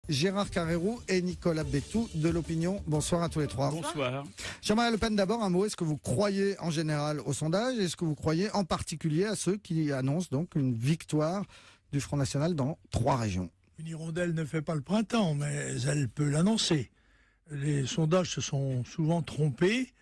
Gérard Carrérou et Nicolas Bétou de l'Opinion. Bonsoir à tous les trois. Bonsoir. Jean-Marie Le Pen, d'abord un mot. Est-ce que vous croyez en général aux sondages? Est-ce que vous croyez en particulier à ceux qui annoncent donc une victoire du Front National dans 3 régions? Une hirondelle ne fait pas le printemps, mais elle peut l'annoncer. Les sondages se sont souvent trompés,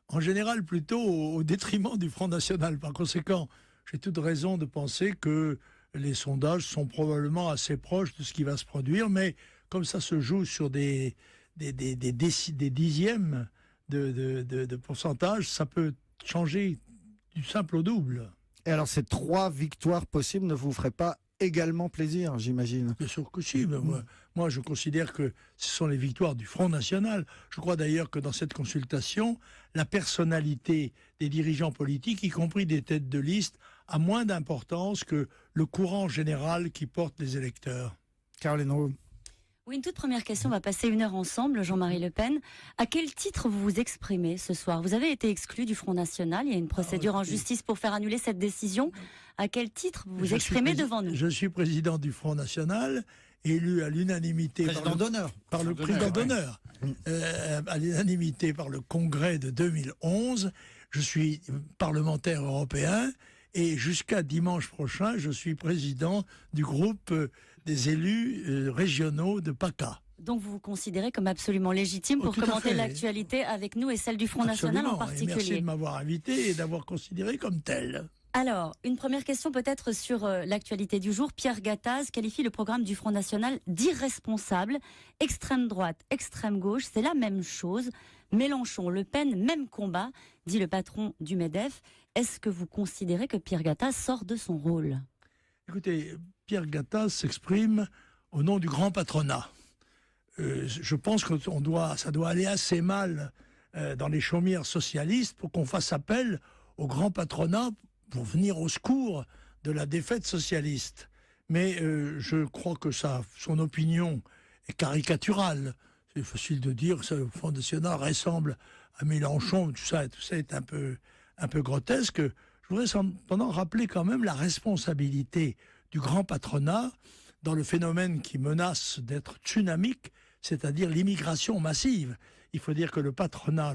en général plutôt au détriment du Front National. Par conséquent, j'ai toute raison de penser que les sondages sont probablement assez proches de ce qui va se produire, mais comme ça se joue sur des dixièmes de pourcentage, ça peut changer du simple au double. Et alors ces 3 victoires possibles ne vous feraient pas également plaisir, j'imagine? Bien sûr que si, mais moi je considère que ce sont les victoires du Front National. Je crois d'ailleurs que dans cette consultation, la personnalité des dirigeants politiques, y compris des têtes de liste, a moins d'importance que le courant général qui porte les électeurs. Caroline Roux. Oui, une toute première question, on va passer 1 heure ensemble, Jean-Marie Le Pen. À quel titre vous vous exprimez ce soir? Vous avez été exclu du Front National, il y a une procédure en justice pour faire annuler cette décision. À quel titre vous vous exprimez devant nous? Je suis président du Front National, élu à l'unanimité par le président d'honneur, à l'unanimité par le Congrès de 2011. Je suis parlementaire européen. Et jusqu'à dimanche prochain, je suis président du groupe des élus régionaux de PACA. Donc vous vous considérez comme absolument légitime pour commenter l'actualité avec nous et celle du Front National en particulier. Et merci de m'avoir invité et d'avoir considéré comme tel. Alors, une première question peut-être sur l'actualité du jour. Pierre Gattaz qualifie le programme du Front National d'irresponsable. Extrême droite, extrême gauche, c'est la même chose. Mélenchon, Le Pen, même combat, dit le patron du MEDEF. Est-ce que vous considérez que Pierre Gattaz sort de son rôle? Écoutez, Pierre Gattaz s'exprime au nom du grand patronat. Je pense que ça doit aller assez mal dans les chaumières socialistes pour qu'on fasse appel au grand patronat pour venir au secours de la défaite socialiste. Mais je crois que son opinion est caricaturale. C'est facile de dire que le Front National ressemble à Mélenchon, tout ça est un peu grotesque. Je voudrais cependant rappeler quand même la responsabilité du grand patronat dans le phénomène qui menace d'être tsunamique, c'est-à-dire l'immigration massive. Il faut dire que le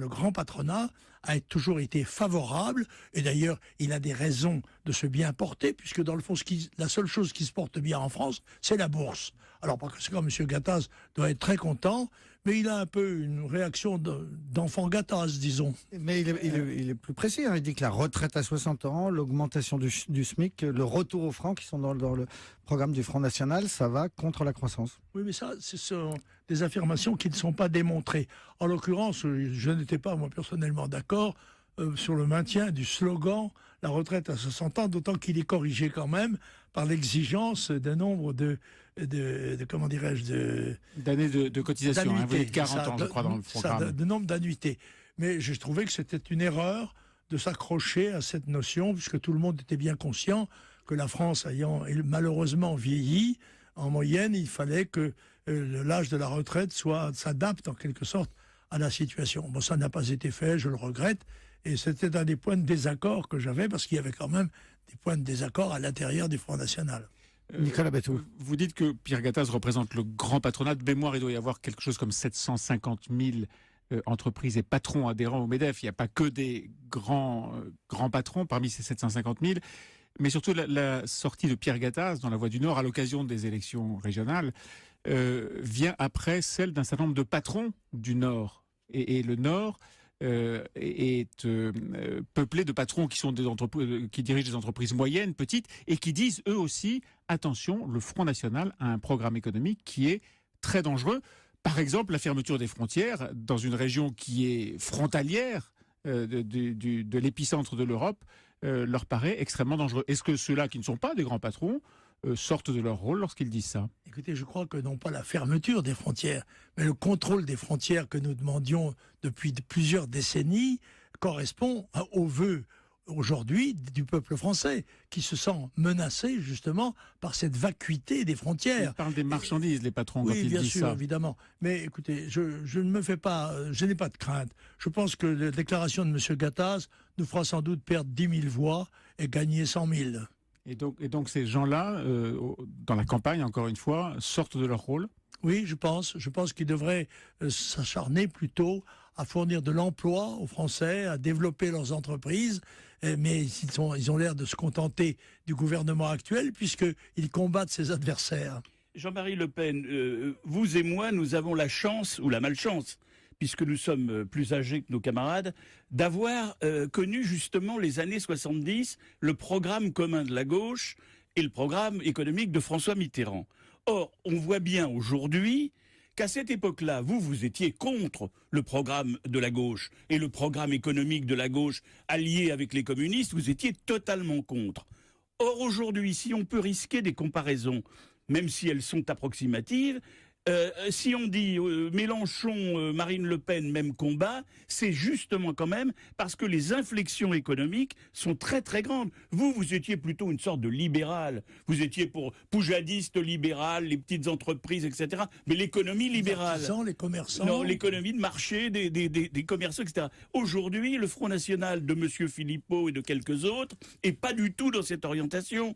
grand patronat, a toujours été favorable, et d'ailleurs, il a des raisons de se bien porter, puisque dans le fond, la seule chose qui se porte bien en France, c'est la bourse. Alors, par conséquent, M. Gattaz doit être très content, mais il a un peu une réaction d'enfant Gattaz, disons. Mais il est plus précis, hein. Il dit que la retraite à 60 ans, l'augmentation du SMIC, le retour au franc, qui sont dans le programme du Front National, ça va contre la croissance. Oui, mais ça, ce sont des affirmations qui ne sont pas démontrées. En l'occurrence, je n'étais pas, moi, personnellement d'accord sur le maintien du slogan « la retraite à 60 ans », d'autant qu'il est corrigé quand même par l'exigence d'un nombre comment dirais-je, d'années de cotisation, vous êtes 40 ans, je crois, dans le programme. De nombre d'annuités. Mais je trouvais que c'était une erreur de s'accrocher à cette notion, puisque tout le monde était bien conscient que la France ayant malheureusement vieilli, en moyenne, il fallait que l'âge de la retraite s'adapte en quelque sorte à la situation. Bon, ça n'a pas été fait, je le regrette, et c'était un des points de désaccord que j'avais, parce qu'il y avait quand même des points de désaccord à l'intérieur du Front National. Nicolas Bétou. Vous dites que Pierre Gattaz représente le grand patronat. De mémoire, il doit y avoir quelque chose comme 750 000 entreprises et patrons adhérents au MEDEF. Il n'y a pas que des grands patrons parmi ces 750 000. Mais surtout, la sortie de Pierre Gattaz dans la Voix du Nord à l'occasion des élections régionales vient après celle d'un certain nombre de patrons du Nord. Et le Nord est peuplé de patrons qui sont qui dirigent des entreprises moyennes, petites, et qui disent eux aussi, attention, le Front National a un programme économique qui est très dangereux. Par exemple, la fermeture des frontières dans une région qui est frontalière de l'épicentre de l'Europe leur paraît extrêmement dangereux. Est-ce que ceux-là qui ne sont pas des grands patrons sortent de leur rôle lorsqu'ils disent ça? Écoutez, je crois que non pas la fermeture des frontières, mais le contrôle des frontières que nous demandions depuis plusieurs décennies correspond aux vœux aujourd'hui du peuple français, qui se sent menacé justement par cette vacuité des frontières. Ils parlent des marchandises, les patrons, quand ils disent ça. Oui, bien sûr, évidemment. Mais écoutez, je n'ai pas de crainte. Je pense que la déclaration de M. Gattaz nous fera sans doute perdre 10 000 voix et gagner 100 000. Et donc ces gens-là, dans la campagne, encore une fois, sortent de leur rôle? Oui, je pense qu'ils devraient s'acharner plutôt à fournir de l'emploi aux Français, à développer leurs entreprises, mais ils ont l'air de se contenter du gouvernement actuel puisqu'ils combattent ses adversaires. Jean-Marie Le Pen, vous et moi, nous avons la chance ou la malchance, puisque nous sommes plus âgés que nos camarades, d'avoir connu justement les années 70, le programme commun de la gauche et le programme économique de François Mitterrand. Or, on voit bien aujourd'hui qu'à cette époque-là, vous étiez contre le programme de la gauche et le programme économique de la gauche allié avec les communistes, vous étiez totalement contre. Or, aujourd'hui, si on peut risquer des comparaisons, même si elles sont approximatives, si on dit Mélenchon, Marine Le Pen, même combat, c'est justement quand même parce que les inflexions économiques sont très très grandes. Vous étiez plutôt une sorte de libéral. Vous étiez pour poujadiste libéral, les petites entreprises, etc. Mais l'économie libérale. Les commerçants. Non, l'économie de marché, des commerçants, etc. Aujourd'hui, le Front National de M. Philippot et de quelques autres est pas du tout dans cette orientation.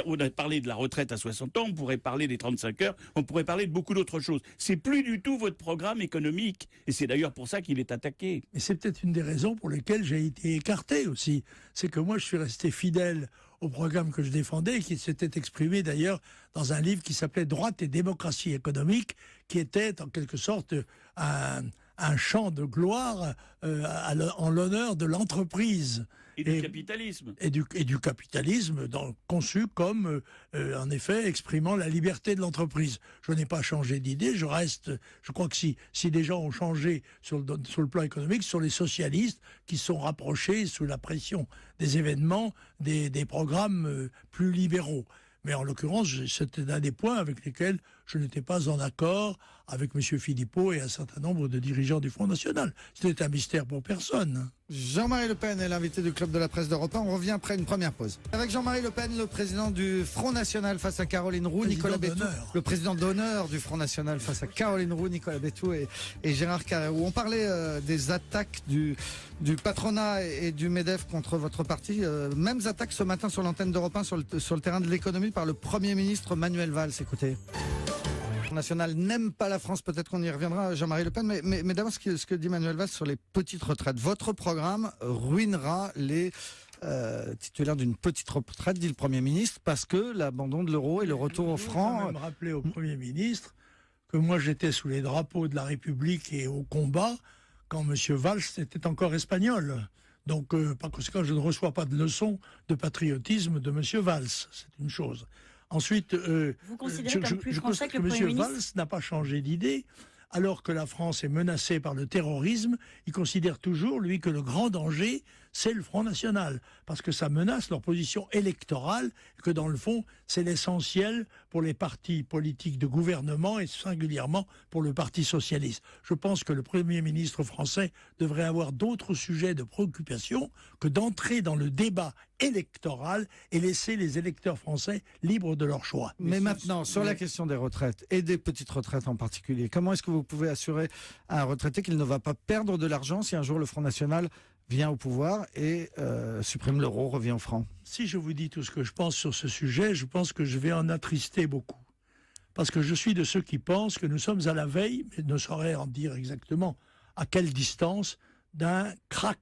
On a parlé de la retraite à 60 ans, on pourrait parler des 35 heures, on pourrait parler de beaucoup d'autres choses. C'est plus du tout votre programme économique. Et c'est d'ailleurs pour ça qu'il est attaqué. Et c'est peut-être une des raisons pour lesquelles j'ai été écarté aussi. C'est que moi, je suis resté fidèle au programme que je défendais, et qui s'était exprimé d'ailleurs dans un livre qui s'appelait Droite et démocratie économique, qui était en quelque sorte un chant de gloire en l'honneur de l'entreprise. Et du capitalisme. Et du capitalisme conçu comme, en effet, exprimant la liberté de l'entreprise. Je n'ai pas changé d'idée, je crois que si des gens ont changé sur le plan économique, ce sont les socialistes qui sont rapprochés sous la pression des événements, des programmes plus libéraux. Mais en l'occurrence, c'était un des points avec lesquels je n'étais pas en accord avec M. Philippot et un certain nombre de dirigeants du Front National. C'était un mystère pour personne. Jean-Marie Le Pen est l'invité du Club de la Presse d'Europe 1. On revient après une première pause. Avec Jean-Marie Le Pen, le président du Front National face à Caroline Roux, Nicolas Bétou. Le président d'honneur du Front National face à Caroline Roux, Nicolas Bétou et Gérard Carrérou. On parlait des attaques du patronat et du MEDEF contre votre parti. Mêmes attaques ce matin sur l'antenne d'Europe 1 sur le terrain de l'économie par le Premier ministre Manuel Valls. Écoutez. Le Front National n'aime pas la France, peut-être qu'on y reviendra, Jean-Marie Le Pen, mais d'abord ce que dit Manuel Valls sur les petites retraites. Votre programme ruinera les titulaires d'une petite retraite, dit le Premier ministre, parce que l'abandon de l'euro et le retour au franc... Je vais même rappeler au Premier ministre que moi j'étais sous les drapeaux de la République et au combat quand M. Valls était encore espagnol. Donc, par conséquent, je ne reçois pas de leçons de patriotisme de M. Valls. C'est une chose. Ensuite, vous considérez comme plus français que le Premier ministre M. Valls n'a pas changé d'idée. Alors que la France est menacée par le terrorisme, il considère toujours, lui, que le grand danger, c'est le Front National. Parce que ça menace leur position électorale, et que dans le fond, c'est l'essentiel pour les partis politiques de gouvernement et singulièrement pour le Parti socialiste. Je pense que le Premier ministre français devrait avoir d'autres sujets de préoccupation que d'entrer dans le débat électoral et laisser les électeurs français libres de leur choix. Mais maintenant, sur la question des retraites, et des petites retraites en particulier, comment est-ce que vous pouvez assurer à un retraité qu'il ne va pas perdre de l'argent si un jour le Front National vient au pouvoir et supprime l'euro, revient au franc? Si je vous dis tout ce que je pense sur ce sujet, je pense que je vais en attrister beaucoup. Parce que je suis de ceux qui pensent que nous sommes à la veille, mais ne saurais en dire exactement à quelle distance, d'un krach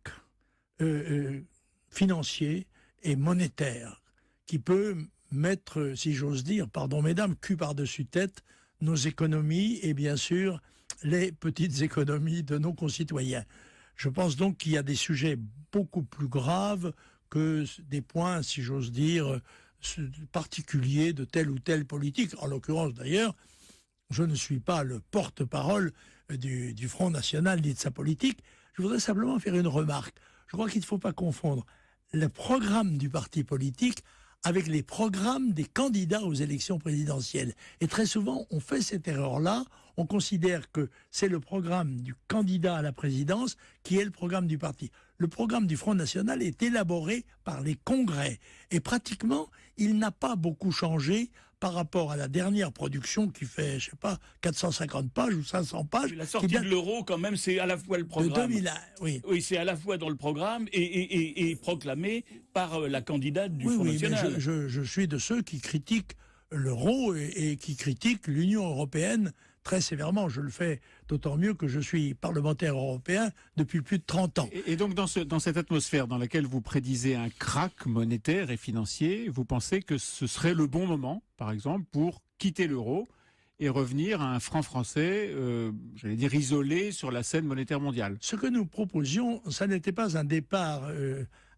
financier et monétaire qui peut mettre, si j'ose dire, pardon mesdames, cul par-dessus tête, nos économies et bien sûr les petites économies de nos concitoyens. Je pense donc qu'il y a des sujets beaucoup plus graves que des points, si j'ose dire, particuliers de telle ou telle politique. En l'occurrence d'ailleurs, je ne suis pas le porte-parole du Front National ni de sa politique. Je voudrais simplement faire une remarque. Je crois qu'il ne faut pas confondre le programme du parti politique avec les programmes des candidats aux élections présidentielles. Et très souvent, on fait cette erreur-là. On considère que c'est le programme du candidat à la présidence qui est le programme du parti. Le programme du Front National est élaboré par les congrès. Et pratiquement, il n'a pas beaucoup changé par rapport à la dernière production qui fait, je sais pas, 450 pages ou 500 pages. La sortie de l'euro, quand même, c'est à la fois le programme. De 2001, oui. Oui, c'est à la fois dans le programme et proclamé par la candidate du Front National. Je suis de ceux qui critiquent l'euro et qui critiquent l'Union européenne très sévèrement. Je le fais d'autant mieux que je suis parlementaire européen depuis plus de 30 ans. Et donc, dans cette atmosphère dans laquelle vous prédisez un krach monétaire et financier, vous pensez que ce serait le bon moment, par exemple, pour quitter l'euro et revenir à un franc français, j'allais dire, isolé sur la scène monétaire mondiale? Ce que nous proposions, ça n'était pas un départ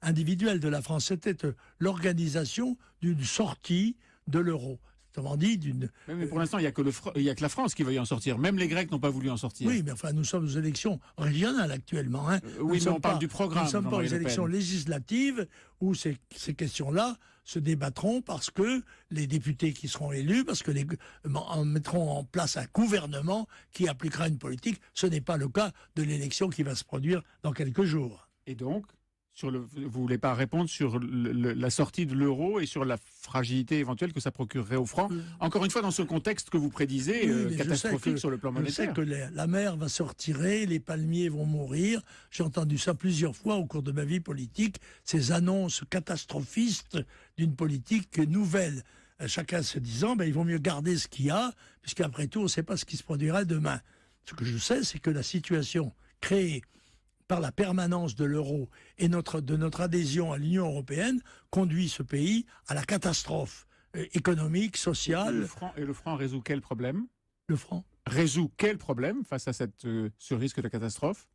individuel de la France, c'était l'organisation d'une sortie de l'euro. Autrement dit, Mais pour l'instant, il n'y a que la France qui veuille en sortir. Même les Grecs n'ont pas voulu en sortir. Oui, mais enfin, nous sommes aux élections régionales actuellement. Hein. Oui, mais on parle du programme. Nous ne sommes pas aux élections législatives où ces questions-là se débattront parce que les députés qui seront élus, parce que mettront en place un gouvernement qui appliquera une politique. Ce n'est pas le cas de l'élection qui va se produire dans quelques jours. Et donc, vous ne voulez pas répondre sur la sortie de l'euro et sur la fragilité éventuelle que ça procurerait au franc, encore une fois dans ce contexte que vous prédisez, catastrophique sur le plan monétaire. Je sais que la mer va se retirer, les palmiers vont mourir. J'ai entendu ça plusieurs fois au cours de ma vie politique, ces annonces catastrophistes d'une politique nouvelle. Chacun se disant, il vaut mieux garder ce qu'il y a, puisqu'après tout, on ne sait pas ce qui se produira demain. Ce que je sais, c'est que la situation créée par la permanence de l'euro et de notre adhésion à l'Union européenne conduit ce pays à la catastrophe économique, sociale. Et le franc résout quel problème? Le franc résout quel problème face à ce risque de catastrophe?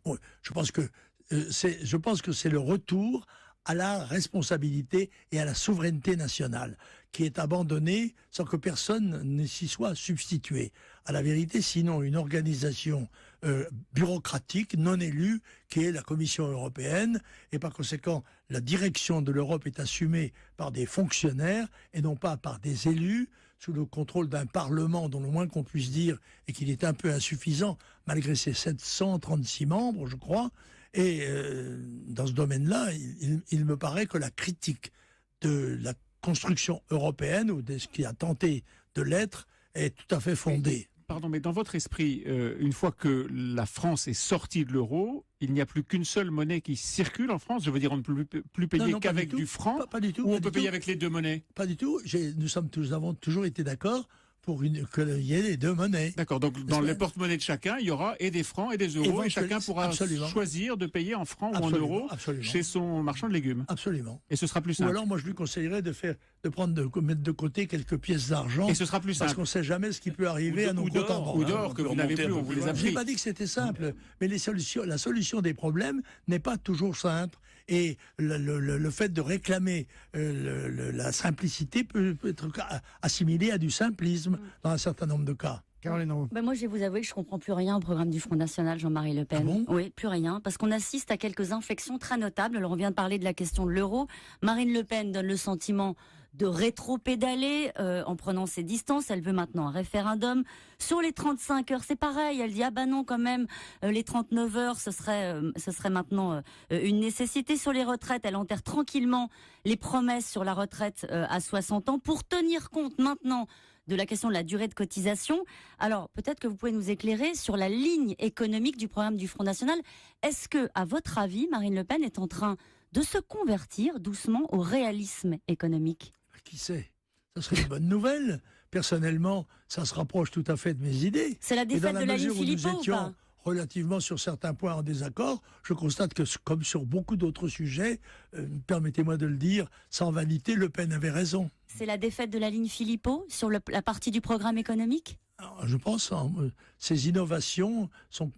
Oui, je pense que c'est le retour à la responsabilité et à la souveraineté nationale, qui est abandonnée sans que personne ne s'y soit substitué. À la vérité, sinon une organisation bureaucratique, non élue, qui est la Commission européenne, et par conséquent, la direction de l'Europe est assumée par des fonctionnaires et non pas par des élus, sous le contrôle d'un Parlement dont le moins qu'on puisse dire est qu'il est un peu insuffisant, malgré ses 736 membres, je crois. Et dans ce domaine-là, il me paraît que la critique de la construction européenne, ou de ce qui a tenté de l'être, est tout à fait fondée. Pardon, mais dans votre esprit, une fois que la France est sortie de l'euro, il n'y a plus qu'une seule monnaie qui circule en France? Je veux dire, on ne peut plus payer qu'avec du franc? Pas du tout. Ou on peut payer avec les deux monnaies? Pas du tout. Nous avons toujours été d'accord pour qu'il y ait les deux monnaies. D'accord, donc dans les porte-monnaies de chacun, il y aura et des francs et des euros, et chacun pourra choisir de payer en francs ou en euros chez son marchand de légumes. Absolument. Et ce sera plus simple. Ou alors, moi, je lui conseillerais de mettre de côté quelques pièces d'argent. Et ce sera plus simple. Parce qu'on ne sait jamais ce qui peut arriver à nos comptes en banque. Ou d'or que vous n'avez plus, on vous les a pris. Je n'ai pas dit que c'était simple, mais la solution des problèmes n'est pas toujours simple. Et le fait de réclamer la simplicité peut être assimilé à du simplisme dans un certain nombre de cas. Caroline Roux. Moi, je vais vous avouer que je ne comprends plus rien au programme du Front National, Jean-Marie Le Pen. Ah bon? Oui, plus rien, parce qu'on assiste à quelques inflexions très notables. Alors, on vient de parler de la question de l'euro. Marine Le Pen donne le sentiment de rétro-pédaler en prenant ses distances. Elle veut maintenant un référendum. Sur les 35 heures, c'est pareil. Elle dit, non, quand même, les 39 heures, ce serait maintenant une nécessité. Sur les retraites, elle enterre tranquillement les promesses sur la retraite à 60 ans pour tenir compte maintenant de la question de la durée de cotisation. Alors, peut-être que vous pouvez nous éclairer sur la ligne économique du programme du Front National. Est-ce que, à votre avis, Marine Le Pen est en train de se convertir doucement au réalisme économique? Qui sait? Ça serait une bonne nouvelle. Personnellement, ça se rapproche tout à fait de mes idées. C'est la défaite de la ligne Philippot ou pas? Relativement sur certains points en désaccord, je constate que, comme sur beaucoup d'autres sujets, permettez-moi de le dire, sans vanité, Le Pen avait raison. C'est la défaite de la ligne Philippot sur la partie du programme économique? Alors, je pense que ces innovations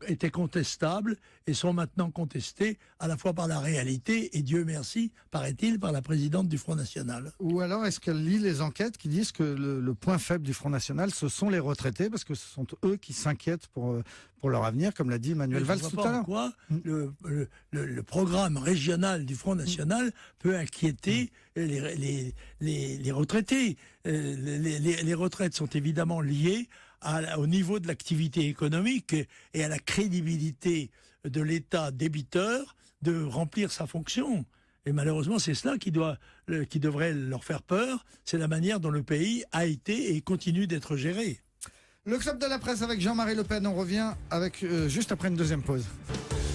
étaient contestables et sont maintenant contestées à la fois par la réalité et, Dieu merci, paraît-il, par la présidente du Front National. Ou alors est-ce qu'elle lit les enquêtes qui disent que le point faible du Front National, ce sont les retraités, parce que ce sont eux qui s'inquiètent pour leur avenir, comme l'a dit Manuel Valls tout à l'heure. Pourquoi le programme régional du Front National peut inquiéter les retraités. Les retraites sont évidemment liées au niveau de l'activité économique et à la crédibilité de l'État débiteur de remplir sa fonction. Et malheureusement, c'est cela qui devrait leur faire peur. C'est la manière dont le pays a été et continue d'être géré. Le Club de la Presse avec Jean-Marie Le Pen, on revient avec juste après une deuxième pause.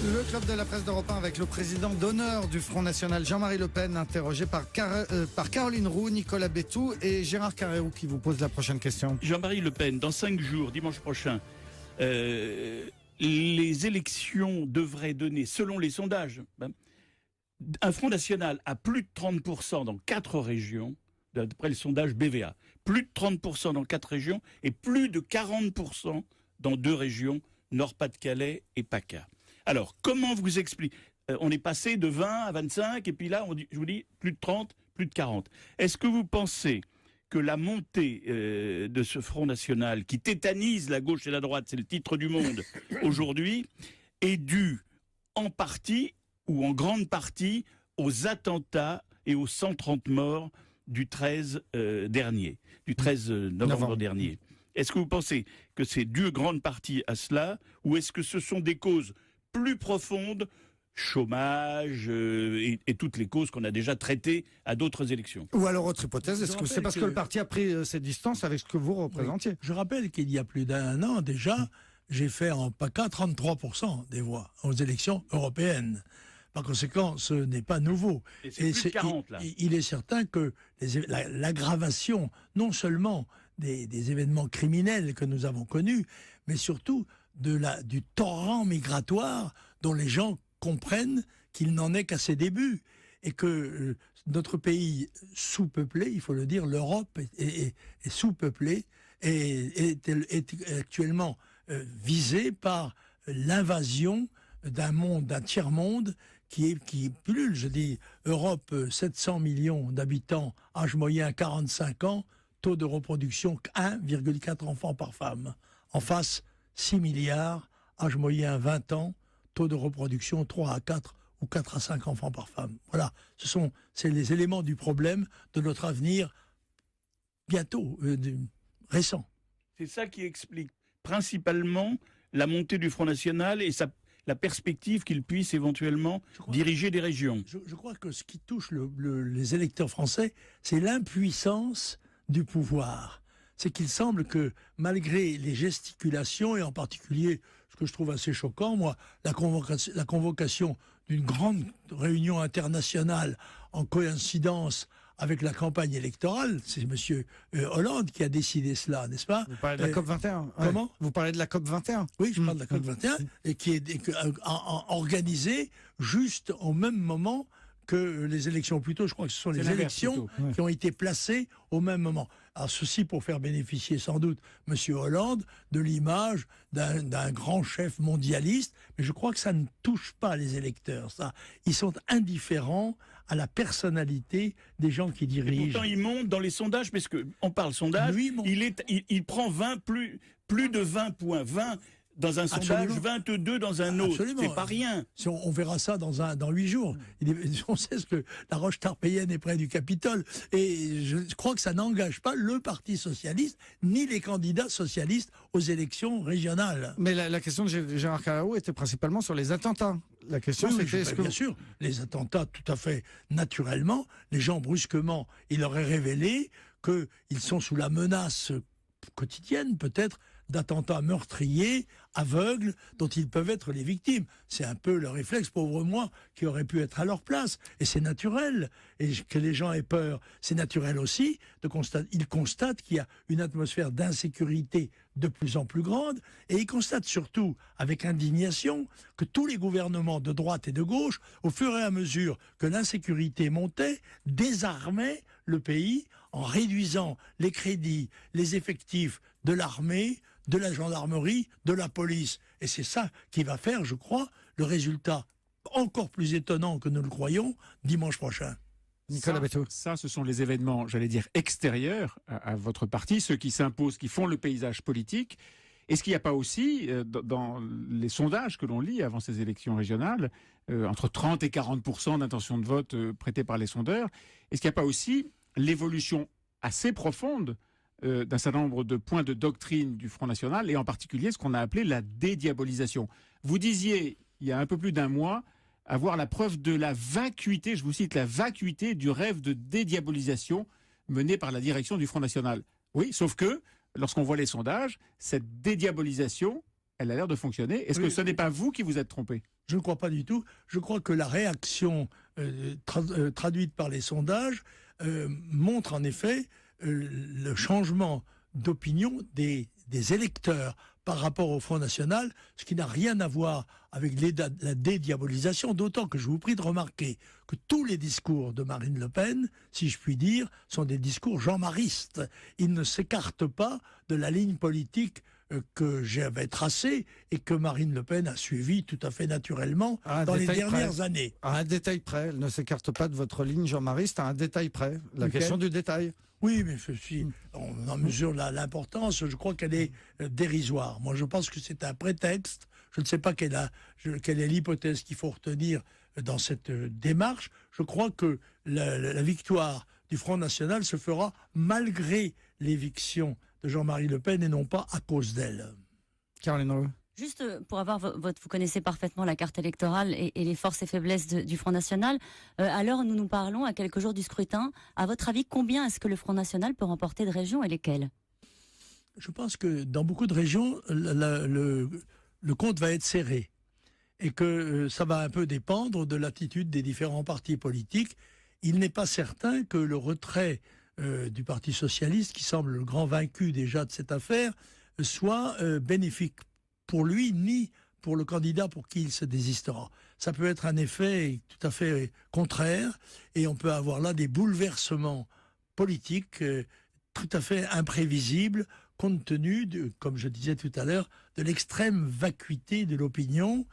Le club de la presse d'Europe 1 avec le président d'honneur du Front National, Jean-Marie Le Pen, interrogé par Caroline Roux, Nicolas Bétou et Gérard Carrérou qui vous pose la prochaine question. Jean-Marie Le Pen, dans 5 jours, dimanche prochain, les élections devraient donner, selon les sondages, un Front National à plus de 30% dans 4 régions, d'après le sondage BVA, plus de 30% dans 4 régions et plus de 40% dans 2 régions, Nord-Pas-de-Calais et PACA. Alors, comment vous expliquez on est passé de 20 à 25 et puis là, je vous dis, plus de 30, plus de 40. Est-ce que vous pensez que la montée de ce Front National qui tétanise la gauche et la droite, c'est le titre du Monde aujourd'hui, est due en partie ou en grande partie aux attentats et aux 130 morts du 13 dernier, du 13 novembre dernier? Est-ce que vous pensez que c'est dû en grande partie à cela ou est-ce que ce sont des causes plus profondes, chômage et toutes les causes qu'on a déjà traitées à d'autres élections? Ou alors, autre hypothèse, est-ce que c'est parce que le parti a pris ses distances avec ce que vous représentiez? Oui. Je rappelle qu'il y a plus d'1 an déjà, j'ai fait en PACA 33% des voix aux élections européennes. Par conséquent, ce n'est pas nouveau. Et c'est plus de 40, là. Il est certain que l'aggravation, non seulement des événements criminels que nous avons connus, mais surtout du torrent migratoire dont les gens comprennent qu'il n'en est qu'à ses débuts. Et que notre pays sous-peuplé, il faut le dire, l'Europe est sous-peuplée et est actuellement visée par l'invasion d'un tiers-monde qui pullule. Je dis Europe, 700 millions d'habitants, âge moyen 45 ans, taux de reproduction 1,4 enfants par femme. En face, 6 milliards, âge moyen 20 ans, taux de reproduction 3 à 4 ou 4 à 5 enfants par femme. Voilà, c'est les éléments du problème de notre avenir bientôt, récent. C'est ça qui explique principalement la montée du Front National et la perspective qu'il puisse éventuellement diriger des régions. Je crois que ce qui touche les électeurs français, c'est l'impuissance du pouvoir. C'est qu'il semble que, malgré les gesticulations, et en particulier, ce que je trouve assez choquant, moi, la convocation d'une grande réunion internationale en coïncidence avec la campagne électorale, c'est M. Hollande qui a décidé cela, n'est-ce pas? Vous parlez de la COP21. Comment? Vous parlez de la COP21. Oui, je parle de la COP21, et qui est organisée juste au même moment que les élections. Plutôt, je crois que ce sont les élections qui ont été placées au même moment. Alors, ceci pour faire bénéficier sans doute M. Hollande de l'image d'un grand chef mondialiste, mais je crois que ça ne touche pas les électeurs. Ça. Ils sont indifférents à la personnalité des gens qui dirigent. Et pourtant, il monte dans les sondages, parce qu'on parle sondage, il prend plus de 20 points, 20 dans un sondage, 22 dans un autre. Absolument. C'est pas rien. On verra ça dans 8 jours. On sait que la roche tarpéienne est près du Capitole. Et je crois que ça n'engage pas le Parti socialiste, ni les candidats socialistes aux élections régionales. Mais la question de Gérard Carrérou était principalement sur les attentats. La question, c'était... Bien sûr, les attentats, tout à fait naturellement, les gens brusquement, il leur est révélé qu'ils sont sous la menace quotidienne, peut-être, d'attentats meurtriers, aveugles, dont ils peuvent être les victimes. C'est un peu le réflexe, pauvre moi, qui aurait pu être à leur place. Et c'est naturel. Et que les gens aient peur, c'est naturel aussi. Ils constatent qu'il y a une atmosphère d'insécurité de plus en plus grande. Et ils constatent surtout, avec indignation, que tous les gouvernements de droite et de gauche, au fur et à mesure que l'insécurité montait, désarmaient le pays en réduisant les crédits, les effectifs de l'armée, de la gendarmerie, de la police. Et c'est ça qui va faire, je crois, le résultat encore plus étonnant que nous le croyons dimanche prochain. Nicolas Bétou. Ça, ce sont les événements, j'allais dire, extérieurs à votre parti, ceux qui s'imposent, qui font le paysage politique. Est-ce qu'il n'y a pas aussi, dans les sondages que l'on lit avant ces élections régionales, entre 30 et 40% d'intention de vote prêtées par les sondeurs, est-ce qu'il n'y a pas aussi l'évolution assez profonde d'un certain nombre de points de doctrine du Front National, et en particulier ce qu'on a appelé la dédiabolisation? Vous disiez, il y a un peu plus d'un mois, avoir la preuve de la vacuité, je vous cite, la vacuité du rêve de dédiabolisation mené par la direction du Front National. Oui, sauf que, lorsqu'on voit les sondages, cette dédiabolisation, elle a l'air de fonctionner. Est-ce que ce n'est pas vous qui vous êtes trompé? Je ne crois pas du tout. Je crois que la réaction traduite par les sondages montre en effet le changement d'opinion des électeurs par rapport au Front National, ce qui n'a rien à voir avec la dédiabolisation, d'autant que je vous prie de remarquer que tous les discours de Marine Le Pen, si je puis dire, sont des discours jean-maristes. Ils ne s'écartent pas de la ligne politique que j'avais tracée et que Marine Le Pen a suivi tout à fait naturellement dans les dernières années. À un détail près, elle ne s'écarte pas de votre ligne jean-mariste, à un détail près, la question du détail. Oui, mais si on mesure l'importance, je crois qu'elle est dérisoire. Moi, je pense que c'est un prétexte. Je ne sais pas quelle est l'hypothèse qu'il faut retenir dans cette démarche. Je crois que la victoire du Front National se fera malgré l'éviction de Jean-Marie Le Pen et non pas à cause d'elle. Caroline Roux. Juste pour avoir vous connaissez parfaitement la carte électorale et les forces et faiblesses du Front National. À l'heure où nous nous parlons, à quelques jours du scrutin, à votre avis, combien est-ce que le Front National peut remporter de régions et lesquelles? Je pense que dans beaucoup de régions, le compte va être serré et que ça va un peu dépendre de l'attitude des différents partis politiques. Il n'est pas certain que le retrait du Parti socialiste, qui semble le grand vaincu déjà de cette affaire, soit bénéfique pour lui ni pour le candidat pour qui il se désistera. Ça peut être un effet tout à fait contraire et on peut avoir là des bouleversements politiques tout à fait imprévisibles compte tenu, comme je disais tout à l'heure, de l'extrême vacuité de l'opinion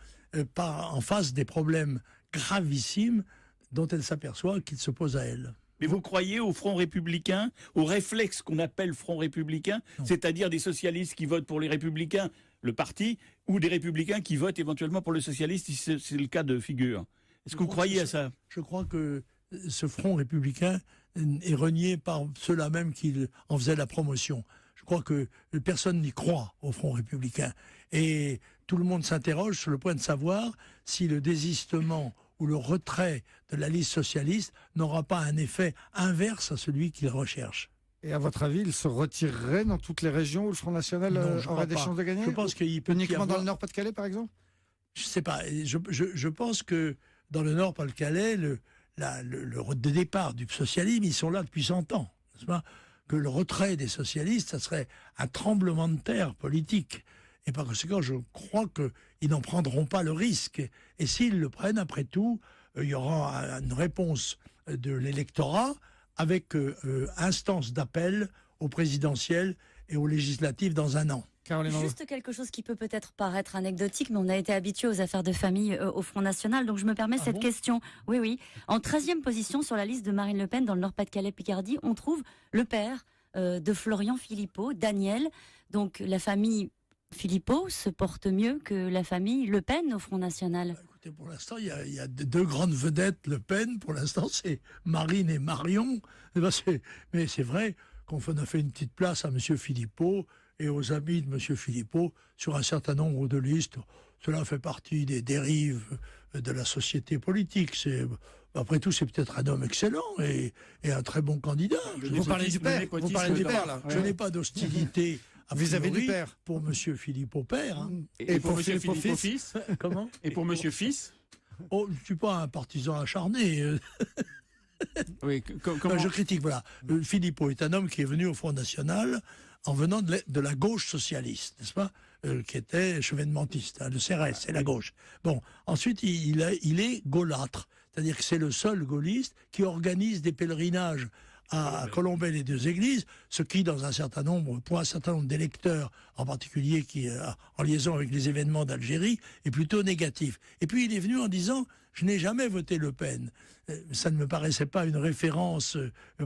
en face des problèmes gravissimes dont elle s'aperçoit qu'ils se posent à elle. Mais vous croyez au Front républicain, au réflexe qu'on appelle Front républicain, c'est-à-dire des socialistes qui votent pour les républicains, le parti, ou des républicains qui votent éventuellement pour le socialiste, si c'est le cas de figure? Est-ce que vous croyez à ça? Je crois que ce Front républicain est renié par ceux-là même qui en faisaient la promotion. Je crois que personne n'y croit au Front républicain. Et tout le monde s'interroge sur le point de savoir si le désistement ou le retrait de la liste socialiste n'aura pas un effet inverse à celui qu'il recherche. Et à votre avis, il se retirerait dans toutes les régions où le Front National aurait des chances de gagner? Je pense qu'il peut uniquement dans le Nord-Pas-de-Calais, par exemple? Je ne sais pas. Je pense que dans le Nord-Pas-de-Calais, le départ du socialisme, ils sont là depuis 100 ans. N'est-ce pas? Que le retrait des socialistes, ça serait un tremblement de terre politique. Et par conséquent, je crois qu'ils n'en prendront pas le risque. Et s'ils le prennent, après tout, il y aura une réponse de l'électorat avec instance d'appel aux présidentielles et aux législatives dans un an. Juste quelque chose qui peut peut-être paraître anecdotique, mais on a été habitué aux affaires de famille au Front National, donc je me permets cette question. Oui. En 13e position sur la liste de Marine Le Pen dans le Nord-Pas-de-Calais-Picardie, on trouve le père de Florian Philippot, Daniel. Donc la famille Philippot se porte mieux que la famille Le Pen au Front National. Écoutez, pour l'instant, il y a deux grandes vedettes Le Pen. Pour l'instant, c'est Marine et Marion. Mais c'est vrai qu'on a fait une petite place à M. Philippot et aux amis de M. Philippot sur un certain nombre de listes. Cela fait partie des dérives de la société politique. Après tout, c'est peut-être un homme excellent et un très bon candidat. Vous parlez du père, là. Je n'ai pas d'hostilité vis-à-vis du père. Pour M. Philippot père. Hein. Et pour M. Philippot fils? Comment? Et pour M. Fils? Oh, je ne suis pas un partisan acharné. Oui, comment... Je critique, voilà. Philippot est un homme qui est venu au Front National en venant de la gauche socialiste, n'est-ce pas, qui était chevènementiste, le CRS, c'est la gauche. Bon, ensuite, il est gaulâtre, c'est-à-dire que c'est le seul gaulliste qui organise des pèlerinages à Colombey les deux églises, ce qui, pour un certain nombre d'électeurs, en particulier qui en liaison avec les événements d'Algérie, est plutôt négatif. Et puis il est venu en disant « je n'ai jamais voté Le Pen ». Ça ne me paraissait pas une référence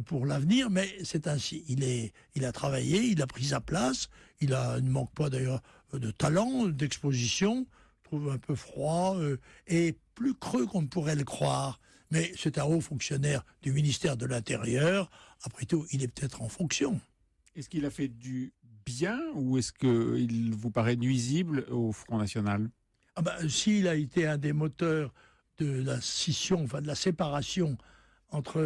pour l'avenir, mais c'est ainsi. Il a travaillé, il a pris sa place, il ne manque pas d'ailleurs de talent, d'exposition, je trouve un peu froid et plus creux qu'on ne pourrait le croire. Mais c'est un haut fonctionnaire du ministère de l'Intérieur. Après tout, il est peut-être en fonction. Est-ce qu'il a fait du bien ou est-ce qu'il vous paraît nuisible au Front National? S'il a été un des moteurs de la scission, de la séparation entre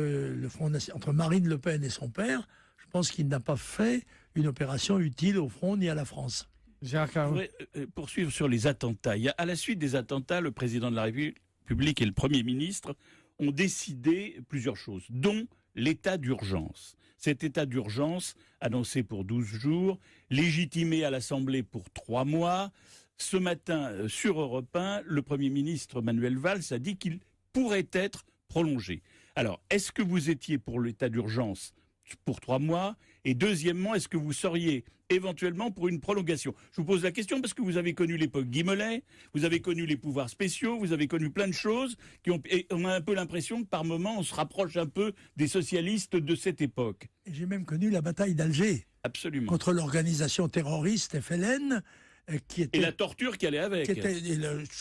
Marine Le Pen et son père, je pense qu'il n'a pas fait une opération utile au Front ni à la France. Gérard Je Carreau. voudrais poursuivre sur les attentats. À la suite des attentats, le président de la République et le Premier ministre ont décidé plusieurs choses, dont l'état d'urgence. Cet état d'urgence, annoncé pour 12 jours, légitimé à l'Assemblée pour 3 mois. Ce matin, sur Europe 1, le Premier ministre Manuel Valls a dit qu'il pourrait être prolongé. Alors, est-ce que vous étiez pour l'état d'urgence pour 3 mois? Et deuxièmement, est-ce que vous seriez éventuellement pour une prolongation? Je vous pose la question parce que vous avez connu l'époque Guy Mollet, vous avez connu les pouvoirs spéciaux, vous avez connu plein de choses et on a un peu l'impression que par moment on se rapproche un peu des socialistes de cette époque. J'ai même connu la bataille d'Alger. Absolument. Contre l'organisation terroriste FLN. Qui était, et la torture qui allait avec.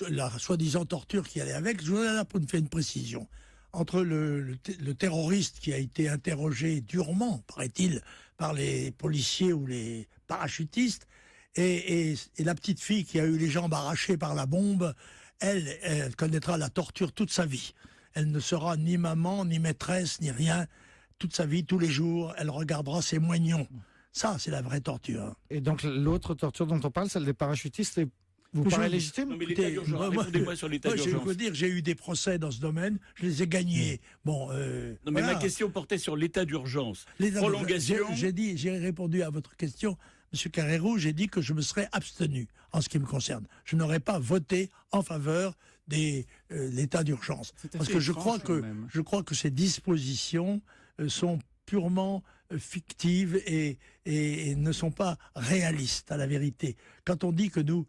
La soi-disant torture qui allait avec. Je voudrais là pour faire une précision. Entre le terroriste qui a été interrogé durement, paraît-il, par les policiers ou les parachutistes, et la petite fille qui a eu les jambes arrachées par la bombe, elle connaîtra la torture toute sa vie. Elle ne sera ni maman, ni maîtresse, ni rien. Toute sa vie, tous les jours, elle regardera ses moignons. Ça, c'est la vraie torture. Et donc l'autre torture dont on parle, celle des parachutistes, vous paraît légitime? Non mais l'état d'urgence, répondez-moi sur l'état d'urgence. Je veux dire, j'ai eu des procès dans ce domaine, je les ai gagnés. Bon, non mais ma question portait sur l'état d'urgence. Prolongation. J'ai répondu à votre question, Monsieur Carrérou, j'ai dit que je me serais abstenu en ce qui me concerne. Je n'aurais pas voté en faveur de l'état d'urgence. Parce que je crois que ces dispositions sont purement fictives et ne sont pas réalistes à la vérité. Quand on dit que nous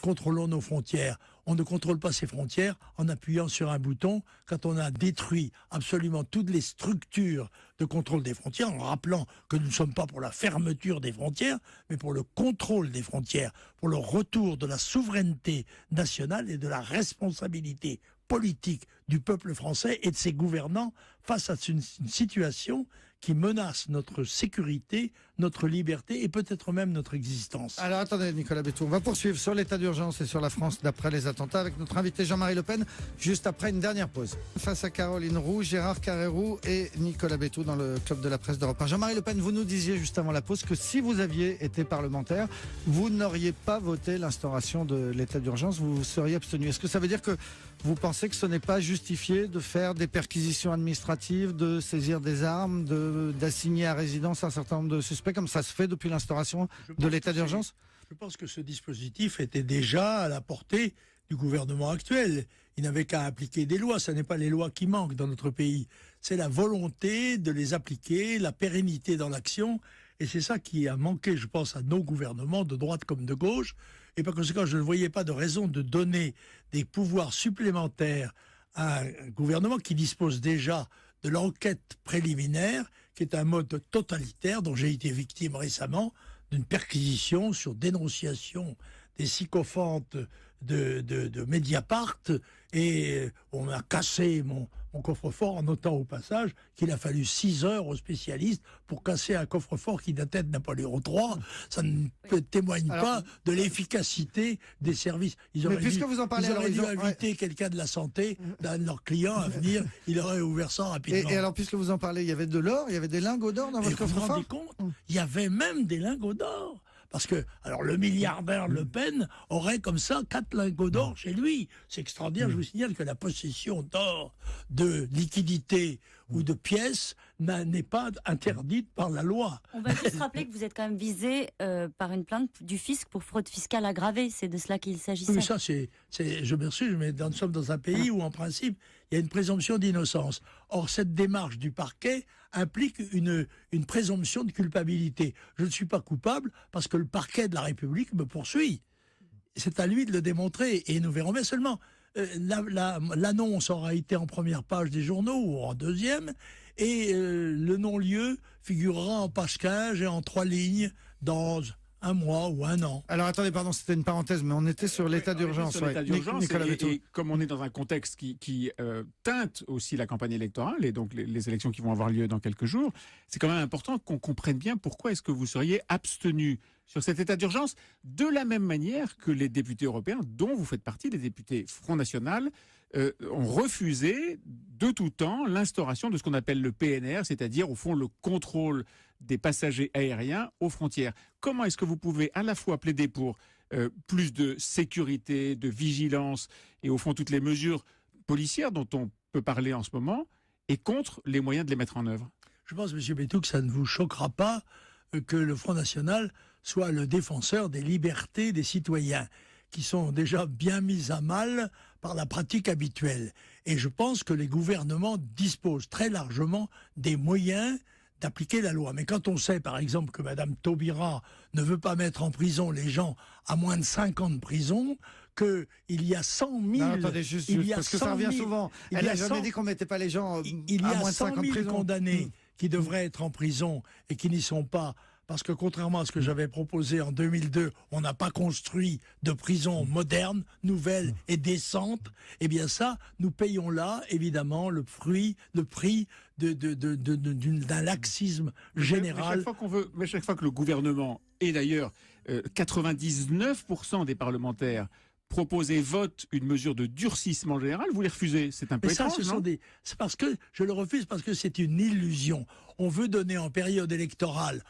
contrôlons nos frontières, on ne contrôle pas ces frontières en appuyant sur un bouton. Quand on a détruit absolument toutes les structures de contrôle des frontières, en rappelant que nous ne sommes pas pour la fermeture des frontières, mais pour le contrôle des frontières, pour le retour de la souveraineté nationale et de la responsabilité politique du peuple français et de ses gouvernants face à une situation qui menace notre sécurité, notre liberté et peut-être même notre existence. Alors attendez Nicolas Bétou, on va poursuivre sur l'état d'urgence et sur la France d'après les attentats avec notre invité Jean-Marie Le Pen, juste après une dernière pause. Face à Caroline Roux, Gérard Carrérou et Nicolas Bétou dans le club de la presse d'Europe 1. Jean-Marie Le Pen, vous nous disiez juste avant la pause que si vous aviez été parlementaire, vous n'auriez pas voté l'instauration de l'état d'urgence, vous vous seriez abstenu. Est-ce que ça veut dire que vous pensez que ce n'est pas justifié de faire des perquisitions administratives, de saisir des armes, d'assigner à résidence un certain nombre de suspects, comme ça se fait depuis l'instauration de l'état d'urgence? Je pense que ce dispositif était déjà à la portée du gouvernement actuel. Il n'avait qu'à appliquer des lois. Ce n'est pas les lois qui manquent dans notre pays. C'est la volonté de les appliquer, la pérennité dans l'action. Et c'est ça qui a manqué, je pense, à nos gouvernements, de droite comme de gauche. Et par conséquent, je ne voyais pas de raison de donner des pouvoirs supplémentaires à un gouvernement qui dispose déjà de l'enquête préliminaire, qui est un mode totalitaire dont j'ai été victime récemment, d'une perquisition sur dénonciation des sycophantes de Mediapart, et on a cassé mon coffre-fort en notant au passage qu'il a fallu 6 heures aux spécialistes pour casser un coffre-fort qui datait de Napoléon III. Ça ne témoigne pas de l'efficacité des services. Ils auraient dû inviter quelqu'un de la santé, d'un de leurs clients à venir, il aurait ouvert ça rapidement. Et alors, puisque vous en parlez, il y avait de l'or, il y avait des lingots d'or dans votre coffre-fort? Vous vous rendez compte? Il y avait même des lingots d'or. Parce que, alors, le milliardaire Le Pen aurait comme ça 4 lingots d'or chez lui. C'est extraordinaire. Je vous signale que la possession d'or, de liquidités ou de pièces n'est pas interdite par la loi. On va juste rappeler que vous êtes quand même visé par une plainte du fisc pour fraude fiscale aggravée. C'est de cela qu'il s'agissait. Oui, ça, je me suis, mais nous sommes dans un pays où, en principe, il y a une présomption d'innocence. Or, cette démarche du parquet implique une présomption de culpabilité. Je ne suis pas coupable parce que le parquet de la République me poursuit. C'est à lui de le démontrer et nous verrons bien seulement. L'annonce aura été en première page des journaux ou en deuxième, et le non-lieu figurera en page 15 et en 3 lignes dans 1 mois ou 1 an. Alors attendez, pardon, c'était une parenthèse, mais on était sur l'état d'urgence. Et comme on est dans un contexte qui teinte aussi la campagne électorale, et donc les élections qui vont avoir lieu dans quelques jours, c'est quand même important qu'on comprenne bien pourquoi est-ce que vous seriez abstenu sur cet état d'urgence, de la même manière que les députés européens, dont vous faites partie, les députés Front National, ont refusé de tout temps l'instauration de ce qu'on appelle le PNR, c'est-à-dire au fond le contrôle des passagers aériens aux frontières. Comment est-ce que vous pouvez à la fois plaider pour plus de sécurité, de vigilance et au fond toutes les mesures policières dont on peut parler en ce moment et contre les moyens de les mettre en œuvre? Je pense, M. Bétou, que ça ne vous choquera pas que le Front National soit le défenseur des libertés des citoyens, qui sont déjà bien mises à mal par la pratique habituelle. Et je pense que les gouvernements disposent très largement des moyens d'appliquer la loi. Mais quand on sait, par exemple, que Mme Taubira ne veut pas mettre en prison les gens à moins de 5 ans de prison, qu'il y a 100 000... Non, attendez, juste, parce que ça revient souvent. Elle n'a jamais dit qu'on ne mettait pas les gens à moins de 5 ans de prison. Il y a 100 000 condamnés qui devraient être en prison et qui n'y sont pas, parce que contrairement à ce que j'avais proposé en 2002, on n'a pas construit de prison moderne, nouvelle et décente. Eh bien ça, nous payons là, évidemment, le prix d'un laxisme général. Mais chaque fois que le gouvernement, et d'ailleurs 99% des parlementaires, proposent et votent une mesure de durcissement général, vous les refusez. C'est un peu étrange, non ? C'est parce que je le refuse, parce que c'est une illusion. On veut donner en période électorale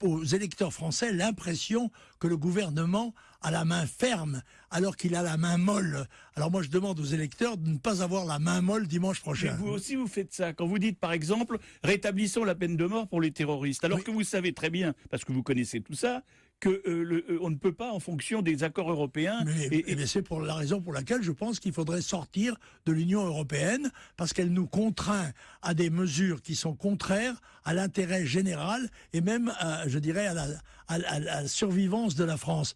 aux électeurs français l'impression que le gouvernement a la main ferme, alors qu'il a la main molle. Alors moi, je demande aux électeurs de ne pas avoir la main molle dimanche prochain. Mais vous aussi, vous faites ça. Quand vous dites, par exemple, rétablissons la peine de mort pour les terroristes, alors que vous savez très bien, parce que vous connaissez tout ça, on ne peut pas en fonction des accords européens. Mais c'est pour la raison pour laquelle je pense qu'il faudrait sortir de l'Union européenne, parce qu'elle nous contraint à des mesures qui sont contraires à l'intérêt général et même, je dirais, à la survivance de la France.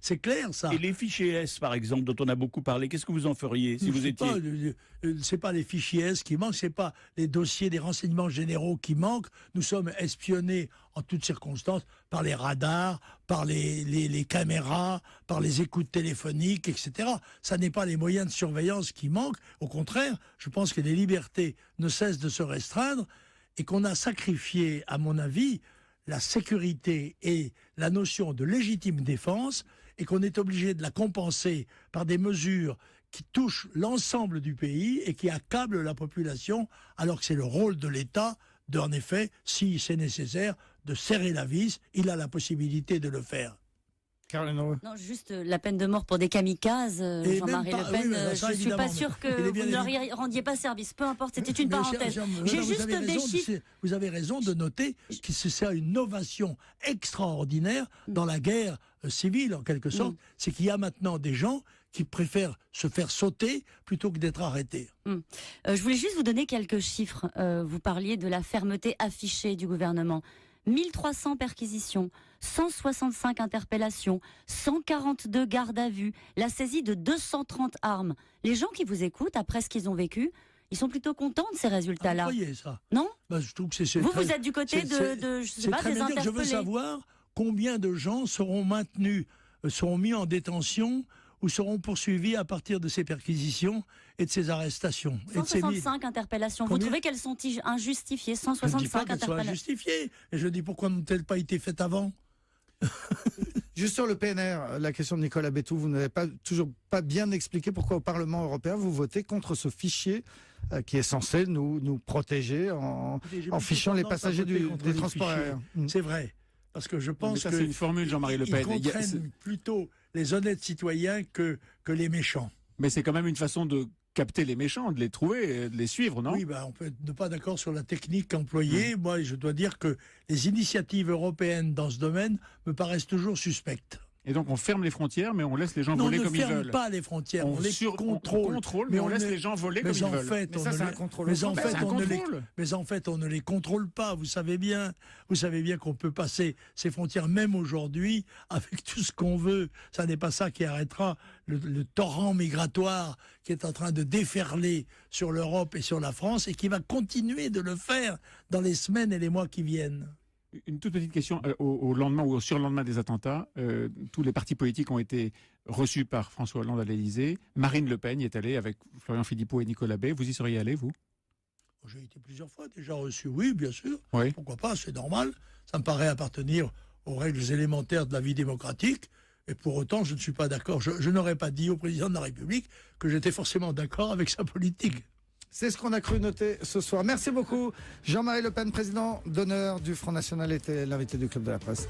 C'est clair, ça. Et les fichiers S, par exemple, dont on a beaucoup parlé, qu'est-ce que vous en feriez si vous étiez... C'est pas les fichiers S qui manquent, c'est pas les dossiers des renseignements généraux qui manquent. Nous sommes espionnés en toutes circonstances par les radars, par les caméras, par les écoutes téléphoniques, etc. Ça n'est pas les moyens de surveillance qui manquent. Au contraire, je pense que les libertés ne cessent de se restreindre et qu'on a sacrifié, à mon avis, la sécurité et la notion de légitime défense et qu'on est obligé de la compenser par des mesures qui touchent l'ensemble du pays et qui accablent la population, alors que c'est le rôle de l'État de, en effet, si c'est nécessaire, de serrer la vis. Il a la possibilité de le faire. Non, juste la peine de mort pour des kamikazes, Jean-Marie Le Pen, je ne suis pas sûr que vous ne leur rendiez pas service. Peu importe, c'était une parenthèse. J'ai juste des chiffres. Vous avez raison de noter que c'est une innovation extraordinaire dans la guerre civile, en quelque sorte. C'est qu'il y a maintenant des gens qui préfèrent se faire sauter plutôt que d'être arrêtés. Je voulais juste vous donner quelques chiffres. Vous parliez de la fermeté affichée du gouvernement. 1300 perquisitions, 165 interpellations, 142 gardes à vue, la saisie de 230 armes. Les gens qui vous écoutent, après ce qu'ils ont vécu, ils sont plutôt contents de ces résultats-là. Vous voyez ça ? Non ? Je trouve que vous êtes du côté je sais pas, des interpellés. Je veux savoir combien de gens seront maintenus, seront mis en détention ou seront poursuivis à partir de ces perquisitions et de ces arrestations. 165 interpellations. Vous trouvez qu'elles sont injustifiées? 165 Je ne dis pas qu'elles sont injustifiées. Et je dis pourquoi n'ont-elles pas été faites avant? Juste sur le PNR, la question de Nicolas Bétou, vous n'avez toujours pas bien expliqué pourquoi au Parlement européen vous votez contre ce fichier qui est censé nous protéger en fichant les passagers des transports aériens. C'est vrai. Parce que je pense que c'est une formule, Jean-Marie Le Pen. Ils contraignent plutôt les honnêtes citoyens que les méchants. Mais c'est quand même une façon de capter les méchants, de les trouver, de les suivre, non? Oui, on peut ne pas d'accord sur la technique employée. Moi, je dois dire que les initiatives européennes dans ce domaine me paraissent toujours suspectes. Et donc on ferme les frontières, mais on laisse les gens voler comme ils veulent. On ne ferme pas les frontières, on les contrôle. On contrôle, mais on laisse les gens voler comme ils veulent. Mais ça, c'est un contrôle. Mais en fait, on ne les contrôle pas. Vous savez bien qu'on peut passer ces frontières, même aujourd'hui, avec tout ce qu'on veut. Ça n'est pas ça qui arrêtera le torrent migratoire qui est en train de déferler sur l'Europe et sur la France et qui va continuer de le faire dans les semaines et les mois qui viennent. Une toute petite question. Au lendemain ou au surlendemain des attentats, tous les partis politiques ont été reçus par François Hollande à l'Élysée. Marine Le Pen y est allée avec Florian Philippot et Nicolas Bay. Vous y seriez allé, vous? J'ai été plusieurs fois déjà reçu, oui, bien sûr. Oui. Pourquoi pas, c'est normal. Ça me paraît appartenir aux règles élémentaires de la vie démocratique. Et pour autant, je ne suis pas d'accord. Je n'aurais pas dit au président de la République que j'étais forcément d'accord avec sa politique. C'est ce qu'on a cru noter ce soir. Merci beaucoup. Jean-Marie Le Pen, président d'honneur du Front National, était l'invité du Club de la Presse.